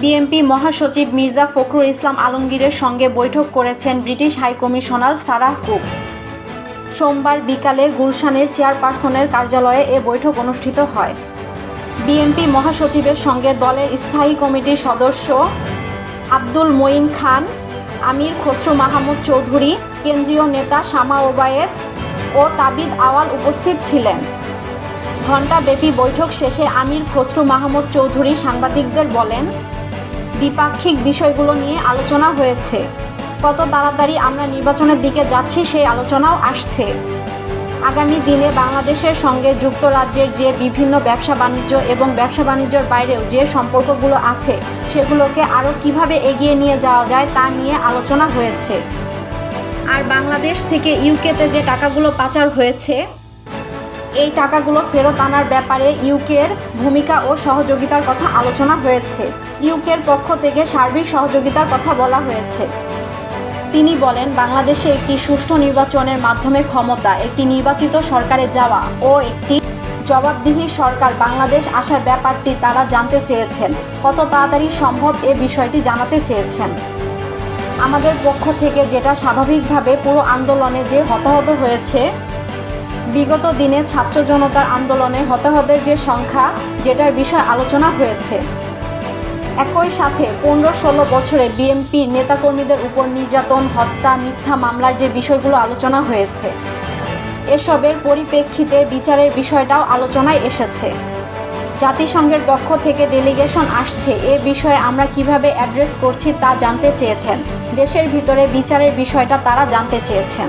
BNP মহাসচিব মির্জা ফখরুল ইসলাম আলমগীরের সঙ্গে বৈঠক করেছেন ব্রিটিশ হাইকমিশনার সারাহ কুক। সোমবার বিকালে গুলশানের চেয়ারপারসনের কার্যালয়ে এ বৈঠক অনুষ্ঠিত হয়। বিএনপি মহাসচিবের সঙ্গে দলের স্থায়ী কমিটির সদস্য আব্দুল মঈন খান, আমির খসরু মাহমুদ চৌধুরী, কেন্দ্রীয় নেতা শামা ওবায়েদ ও তাবিদ আওয়াল উপস্থিত ছিলেন। ঘণ্টাব্যাপী বৈঠক শেষে আমির খসরু মাহমুদ চৌধুরী সাংবাদিকদের বলেন, দ্বিপাক্ষিক বিষয়গুলো নিয়ে আলোচনা হয়েছে। কত তাড়াতাড়ি আমরা নির্বাচনের দিকে যাচ্ছি সেই আলোচনাও আসছে। আগামী দিনে বাংলাদেশের সঙ্গে যুক্তরাজ্যের যে বিভিন্ন ব্যবসা বাণিজ্য এবং ব্যবসা বাণিজ্যের বাইরেও যে সম্পর্কগুলো আছে সেগুলোকে আরও কিভাবে এগিয়ে নিয়ে যাওয়া যায় তা নিয়ে আলোচনা হয়েছে। আর বাংলাদেশ থেকে ইউকেতে যে টাকাগুলো পাচার হয়েছে এই টাকাগুলো ফেরত আনার ব্যাপারে ইউকের ভূমিকা ও সহযোগিতার কথা আলোচনা হয়েছে। ইউকের পক্ষ থেকে সার্বিক সহযোগিতার কথা বলা হয়েছে। তিনি বলেন, বাংলাদেশে একটি সুষ্ঠু নির্বাচনের মাধ্যমে ক্ষমতা, একটি নির্বাচিত সরকারে যাওয়া ও একটি জবাবদিহি সরকার বাংলাদেশ আসার ব্যাপারটি তারা জানতে চেয়েছেন। কত তাড়াতাড়ি সম্ভব এ বিষয়টি জানাতে চেয়েছেন। আমাদের পক্ষ থেকে যেটা স্বাভাবিকভাবে পুরো আন্দোলনে যে হতাহত হয়েছে, বিগত দিনে ছাত্র জনতার আন্দোলনে হতাহতের যে সংখ্যা, যেটার বিষয় আলোচনা হয়েছে। একই সাথে 15-16 বছরে বিএনপির নেতাকর্মীদের উপর নির্যাতন, হত্যা, মিথ্যা মামলার যে বিষয়গুলো আলোচনা হয়েছে, এসবের পরিপ্রেক্ষিতে বিচারের বিষয়টাও আলোচনায় এসেছে। জাতিসংঘের পক্ষ থেকে ডেলিগেশন আসছে, এ বিষয়ে আমরা কিভাবে অ্যাড্রেস করছি তা জানতে চেয়েছেন। দেশের ভিতরে বিচারের বিষয়টা তারা জানতে চেয়েছেন।